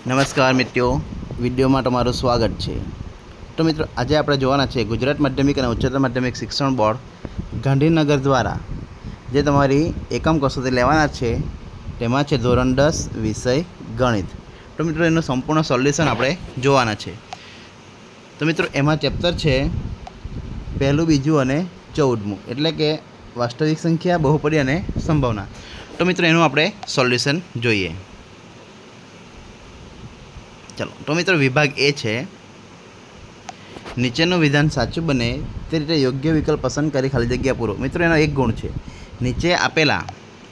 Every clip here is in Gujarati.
નમસ્કાર મિત્રો, વિડીયોમાં તમારું સ્વાગત છે। તો મિત્રો આજે આપણે જોવાના છે ગુજરાત માધ્યમિક અને ઉચ્ચતર માધ્યમિક શિક્ષણ બોર્ડ ગાંધીનગર દ્વારા જે તમારી એકમ કસોટી લેવાના છે તેમાં છે ધોરણ 10 વિષય ગણિત। તો મિત્રો એનું સંપૂર્ણ સોલ્યુશન આપણે જોવાના છે। તો મિત્રો એમાં ચેપ્ટર છે પહેલું, બીજું અને 14મું, એટલે કે વાસ્તવિક સંખ્યા, બહુપદી અને સંભાવના। તો મિત્રો એનું આપણે સોલ્યુશન જોઈએ। चलो तो मित्रों विभाग ए है, नीचेનું विधान साचું बने ते रीते योग्य विकल्प पसंद करी खाली जग्या पूरो। मित्रों एनो एक गुण है, नीचे आपेला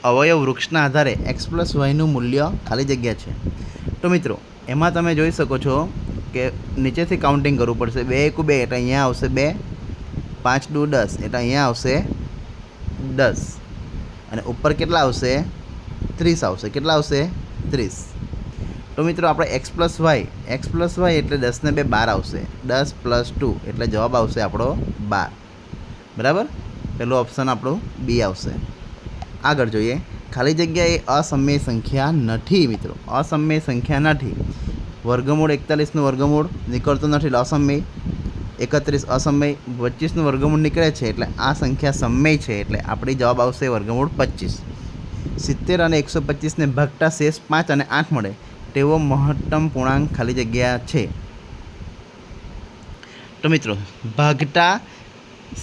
अवयव वृक्षना आधारे x+y નું मूल्य खाली जग्या है। तो मित्रों एमां तमे जोई शको छो कि नीचेथी काउंटिंग करवुं पड़शे। 2 × 2 एटले अहींया आवशे 2, 5 × 2 = 10 एटले अहींया आवशे 10 अने उपर केटला आवशे 30 आवशे। केटला आवशे 30। तो मित्रों આપણે x+y એટલે 10 ને 2 12 આવશે। 10 + 2 એટલે જવાબ આવશે આપણો 12, બરાબર। પેલું ઓપ્શન આપણું બી આવશે। આગળ જોઈએ, ખાલી જગ્યા એ અસમય સંખ્યા નથી। મિત્રો અસમય સંખ્યા નથી। વર્ગમૂળ 41 નું વર્ગમૂળ નીકળતું નથી એટલે અસમય, 31 અસમય, 25 નું વર્ગમૂળ નીકળે છે એટલે આ સંખ્યા સમય છે એટલે આપણી જવાબ આવશે વર્ગમૂળ 25। 70 અને 125 ને ભાગતા શેષ 5 અને 8 મળે तेवो महत्तम पूर्णांक खाली जग्या है। तो मित्रों भागता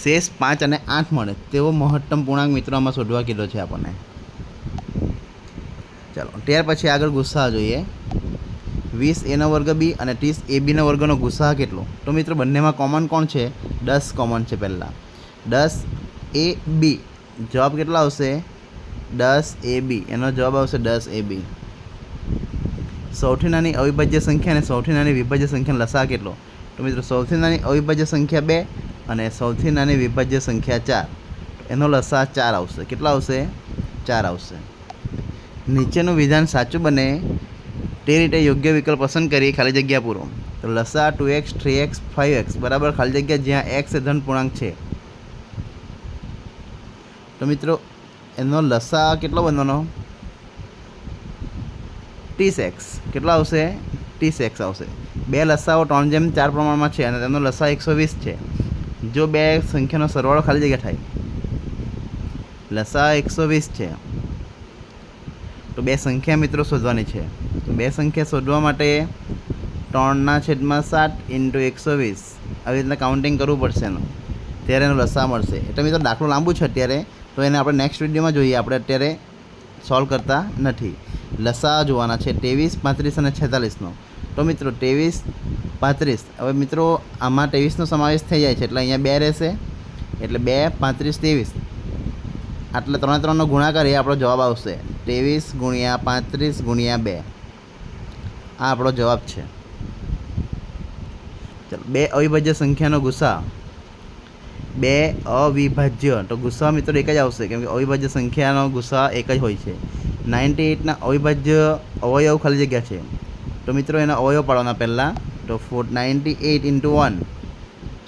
शेष 5 અને 8 મળે તેવો મહત્તમ પૂર્ણાંક મિત્રો આમાં શોધવા કીધો છે આપણને। ચાલો ત્યાર પછી આગળ ગુસાઅ જોઈએ। 20a નો વર્ગ b અને 30ab નો વર્ગનો ગુસાઅ કેટલો? તો મિત્રો બંનેમાં કોમન કોણ છે? 10 કોમન છે। પહેલા 10ab, જવાબ કેટલા આવશે? 10ab, એનો જવાબ આવશે 10ab। સૌથી નાની અવિભાજ્ય સંખ્યા અને સૌથી નાની વિભાજ્ય સંખ્યાનો લસાઅ કેટલો? તો મિત્રો સૌથી નાની અવિભાજ્ય સંખ્યા 2 અને સૌથી નાની વિભાજ્ય સંખ્યા 4, એનો લસાઅ 4 આવશે। કેટલા આવશે? 4 આવશે। નીચેનું વિધાન સાચું બને તે રીતે યોગ્ય વિકલ્પ પસંદ કરી ખાલી જગ્યા પૂરો। તો લસાઅ 2x, 3x, 5x બરાબર ખાલી જગ્યા જ્યાં x એ ધન પૂર્ણાંક છે। તો મિત્રો એનો લસાઅ કેટલો બનવાનો? 30x। કેટલા આવશે? 30x આવશે। બે લસાઓ 3/4 પ્રમાણમાં છે અને તેનો લસાઅ 120 છે। જો બે સંખ્યાનો સરવાળો ખાલી જગ્યા થાય, લસાઅ 120 છે, તો બે સંખ્યા મિત્રો શોધવાની છે। તો બે સંખ્યા શોધવા માટે 3/7 × 120 આવી રીતના કાઉન્ટિંગ કરવું પડશે એનું, ત્યારે એનો લસાઅ મળશે। એટલે મિત્રો દાખલો લાંબુ છે અત્યારે, તો એને આપણે નેક્સ્ટ વિડીયોમાં જોઈએ, આપણે અત્યારે સોલ્વ કરતા નથી। લસાઅ જોવાના છે 23, 35 અને 46 નો। તો મિત્રો 23, 35, હવે મિત્રો આમાં 23 નો સમાવેશ થઈ જાય છે એટલે અહીંયા 2 રહેશે, એટલે 2, 35, 23 આટલે 3 નો ગુણાકાર એ આપણો જવાબ આવશે। 23 × 35 × 2 આ આપણો જવાબ છે। ચલો બે અવિભાજ્ય સંખ્યાનો ગુસાઅ, બે અવિભાજ્ય, તો ગુસાઅ મિત્રો એક જ આવશે કેમ કે અવિભાજ્ય સંખ્યાનો ગુસાઅ એક જ હોય છે। 98 ના અવિભાજ્ય અવયવ ખાલી જગ્યા છે, તો મિત્રો એના અવયવ પાડવાના પહેલાં। તો 98 × 1,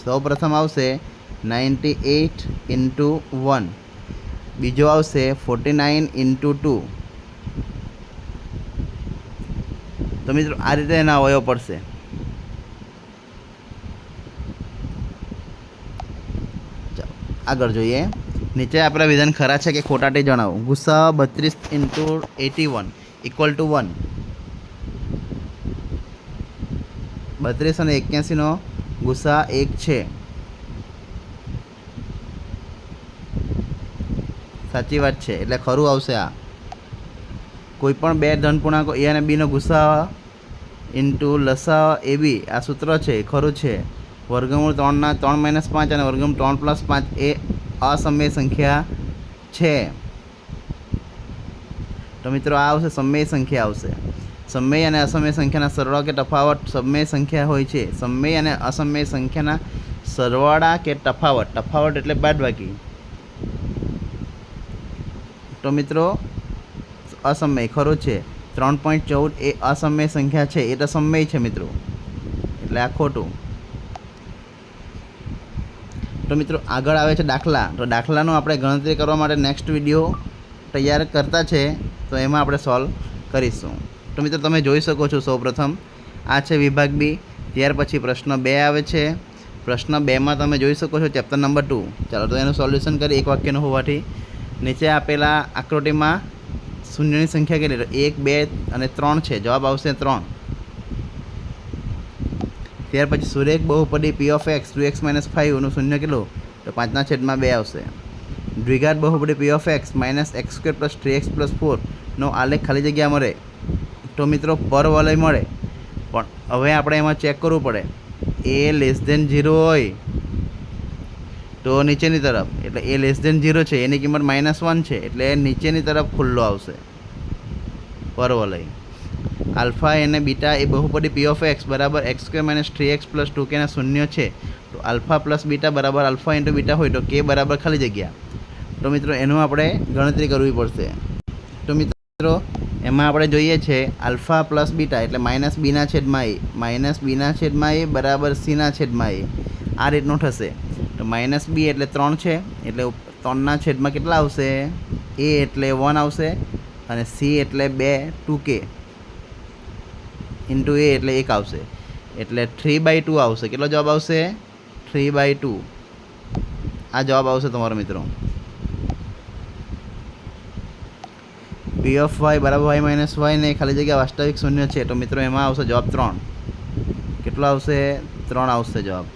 સૌ પ્રથમ આવશે 98 × 1, બીજો આવશે 49 × 2। તો મિત્રો આ રીતે એના અવયવ પડશે। ચાલો આગળ જોઈએ, નીચે આપણા વિધાન ખરા છે કે ખોટા તે જણાવો। ગુસાઅ 32 × 81 = 1। 32 અને 81 નો ગુસાઅ 1 છે, સાચી વાત છે એટલે ખરું આવશે આ। કોઈ પણ બે ધન પૂર્ણાંકો a અને b નો ગુસાઅ ઇન્ટુ લસાઅ ab, આ સૂત્ર છે ખરું છે। વર્ગમૂળ 3 - 5 અને વર્ગમૂળ 3 + 5 એ અસમય સંખ્યા છે। તો મિત્રો આ આવશે સમય સંખ્યા આવશે। સમય અને અસમય સંખ્યાના સરવાળા કે તફાવત સમય સંખ્યા હોય છે। સમય અને અસમય સંખ્યાના સરવાળા કે તફાવત, તફાવત એટલે બાદબાકી, તો મિત્રો અસમય ખરું છે। 3.14 એ અસમય સંખ્યા છે, એ તો સમય છે મિત્રો, એટલે આ ખોટું। તો મિત્રો આગળ આવે છે દાખલા। તો દાખલાનો આપણે ગણતરી કરવા માટે નેક્સ્ટ વિડીયો તૈયાર કરતા છે, તો એમાં આપણે સોલ્વ કરીશું। તો મિત્રો તમે જોઈ શકો છો સૌપ્રથમ આ છે વિભાગ બી. ત્યાર પછી પ્રશ્ન 2 આવે છે. પ્રશ્ન 2માં તમે જોઈ શકો છો ચેપ્ટર નંબર 2. ચાલો તો એનું સોલ્યુશન કરી એક વાક્યનું હોવાથી. નીચે આપેલા આકૃતિમાં શૂન્યની સંખ્યા કેટલી? 1, 2 અને 3 છે. જવાબ આવશે 3. ત્યાર પછી સુરેખ બહુપદી p of x 2x - 5 નું શૂન્ય કેટલું? તો 5/2 આવશે. દ્વિઘાત બહુપદી p of x - x² + 3x + 4 નો આલેખ ખાલી જગ્યા મળે. તો મિત્રો પરવલય મળે, પણ હવે આપણે એમાં ચેક કરવું પડે. a<0 હોય તો નીચેની તરફ, એટલે a<0 છે એની કિંમત -1 છે એટલે નીચેની તરફ ખુલ્લો આવશે પરવલય. આલ્ફા અને બીટા એ બહુપદી p of x બરાબર x² - 3x + 2k ના શૂન્ય છે. તો આલ્ફા પ્લસ બીટા બરાબર આલ્ફા ઇન્ટુ બીટા હોય તો k બરાબર ખાલી જગ્યા. તો મિત્રો એનું આપણે ગણતરી કરવી પડશે. તો મિત્રો એમાં આપણે જોઈએ છે આલ્ફા પ્લસ બીટા એટલે -b/a બરાબર c/a. આ રીતનું થશે. તો -b એટલે 3 છે એટલે 3/, કેટલા આવશે? a એટલે 1 આવશે અને c એટલે 2k ઇન્ટુ a એટલે 1 આવશે એટલે 3/2 આવશે. કેટલો જવાબ આવશે? 3/2. આ જવાબ આવશે તમારો મિત્રો. p of y બરાબર y - y ને ખાલી જગ્યા વાસ્તવિક શૂન્ય છે. તો મિત્રો એમાં આવશે જવાબ 3. કેટલો આવશે? 3 આવશે જવાબ.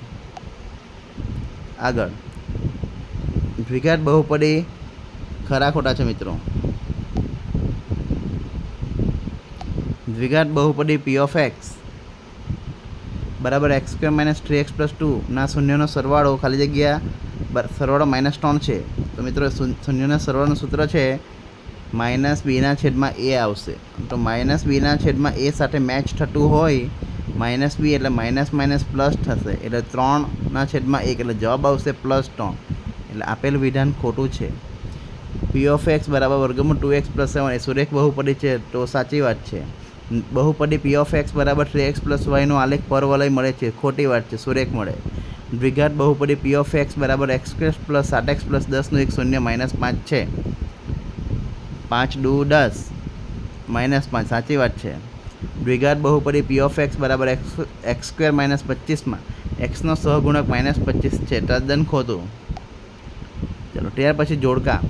આગળ દ્વિઘાત બહુપદી ખરા ખોટા છે મિત્રો. દ્વિઘાત બહુપદી p of x બરાબર x² - 3x + 2 ના શૂન્યનો સરવાળો ખાલી જગ્યા સરવાળો -3 છે. તો મિત્રો શૂન્યના સરવાળાનું સૂત્ર છે -b/a આવશે. તો -b/a સાથે મેચ થતું હોય -b એટલે -- પ્લસ થશે એટલે 3/1 એટલે જવાબ આવશે +3. એટલે આપેલ વિધાન ખોટું છે. p of x બરાબર વર્ગમૂળ 2x + 7 એ સુરેખ બહુપદી છે તો સાચી વાત છે. બહુપદી p of x બરાબર 3x + y નો આલેખ પરવલય મળે છે, ખોટી વાત છે, સુરેખ મળે. દ્વિઘાત બહુપદી p of x બરાબર x² + 7x + 10 નું એક શૂન્ય -5 છે. 5 × 2 = 10 -5 સાચી વાત છે. દ્વિઘાત બહુપદી p of x બરાબર x² - 25 માં x નો સહગુણક -25 છે, તદ્દન ખોટું. ચલો ત્યાર પછી જોડકા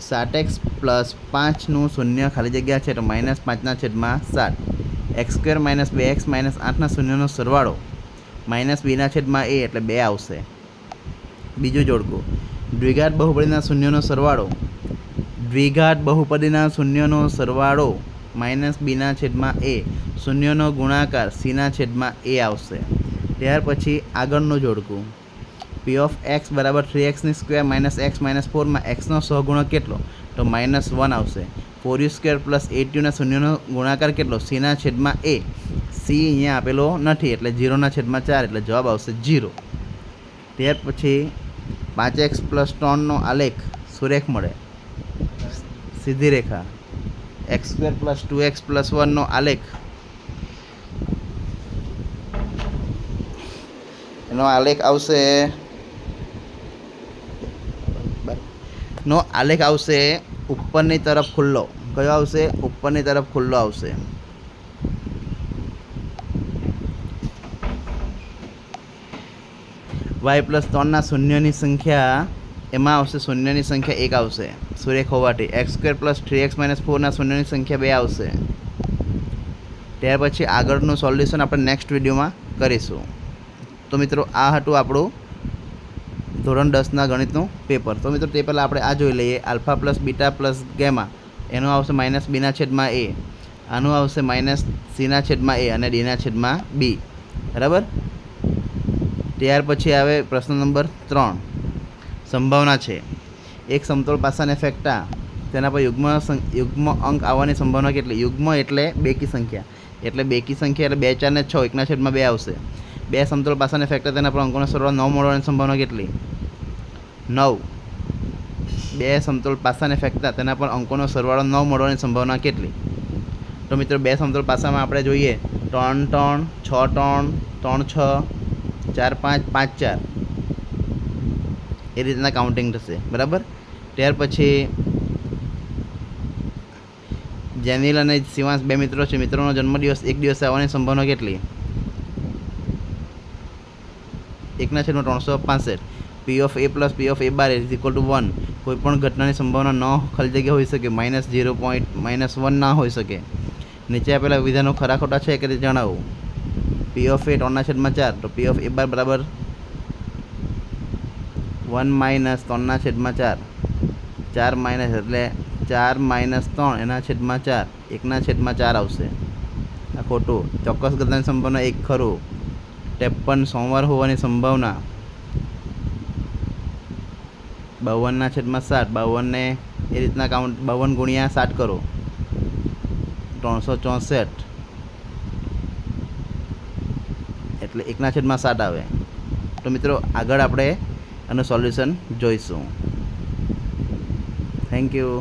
7x + 5 નું શૂન્ય ખાલી જગ્યા છે તો -5/7. x² - 2x - 8 ના શૂન્યનો સરવાળો -b/a એટલે 2 આવશે. બીજું જોડકું દ્વિઘાત બહુપદીના શૂન્યનો સરવાળો -b/a શૂન્યનો ગુણાકાર c/a આવશે. ત્યાર પછી આગળનું જોડકું p of x બરાબર 3x² - x - 4 માં x નો સહગુણક કેટલો? તો -1 આવશે. 4u² + 8u ના શૂન્યનો ગુણાકાર કેટલો? c/a. c અહીંયા આપેલો નથી એટલે 0/4 એટલે જવાબ આવશે 0. ત્યાર પછી 5x + 3 નો આલેખ સુરેખ મળે, સીધી રેખા. x² + 2x + 1 નો આલેખ, એનો આલેખ આવશે ઉપરની તરફ ખુલ્લો. કયો આવશે? ઉપરની તરફ ખુલ્લો આવશે. y + 3 ના શૂન્યની સંખ્યા એમાં આવશે શૂન્યની સંખ્યા 1 આવશે સુરેખ હોવાથી. x² + 3x - 4 ના શૂન્યની સંખ્યા 2 આવશે. ત્યાર પછી આગળનું સોલ્યુશન આપણે નેક્સ્ટ વિડીયોમાં કરીશું. તો મિત્રો આ હતું આપણું ધોરણ 10ના ગણિતનું પેપર. તો મિત્રો તે પહેલાં આપણે આ જોઈ લઈએ. Alpha plus beta plus gamma એનું આવશે -b/a. આનું આવશે -c/a અને d/b. બરાબર. ત્યાર પછી આવે પ્રશ્ન નંબર 3. સંભાવના છે એક સમતોલ પાસાને ફેંકતા તેના પર યુગ્મ અંક આવવાની સંભાવના કેટલી? યુગ્મ એટલે બેકી સંખ્યા, એટલે બેકી સંખ્યા એટલે 2, 4 ને 6 1/2 આવશે. 2 સમતોલ પાસાને ફેંકતા તેના પર અંકોનો સરવાળો 9 મળવાની સંભાવના કેટલી? 9. 2 સમતોલ પાસાને ફેંકતા તેના પર અંકોનો સરવાળો 9 મળવાની સંભાવના કેટલી? તો મિત્રો 2 સમતોલ પાસામાં આપણે જોઈએ 3, 3, 6, 3, 3, 6, 4, 5, 5, 4 એ રીતના કાઉન્ટિંગ થશે. બરાબર. ત્યાર પછી જેનિલ અને શિવાંશ બે મિત્રો છે. મિત્રોનો જન્મદિવસ એક દિવસે આવવાની સંભાવના કેટલી? 1/365. પી of A plus P of A bar is equal to 1. કોઈ પણ ઘટનાની સંભાવના ન ખાલી જગ્યા હોઈ શકે, -0.-1 ના હોઈ શકે. નીચે આપેલા વિધાનો ખરા ખોટા છે કે તે જણાવો. પી ઓફ એ 3/4, તો પી ઓફ એ બાર બરાબર 1 - 3/4. 4 માઇનસ એટલે 4 - 3 એના છેદમાં 4, 1/4 આવશે. આ ખોટું. ચોક્કસ ઘટનાની સંભાવના 1 ખરું. 53 સોમવાર હોવાની સંભાવના 52/7. 52ને એ રીતના કાઉન્ટ 52 ગુણ્યા 7 કરો, 364 એટલે 1/7 આવે. તો મિત્રો આગળ આપણે આનું સોલ્યુશન જોઈશું. Thank you.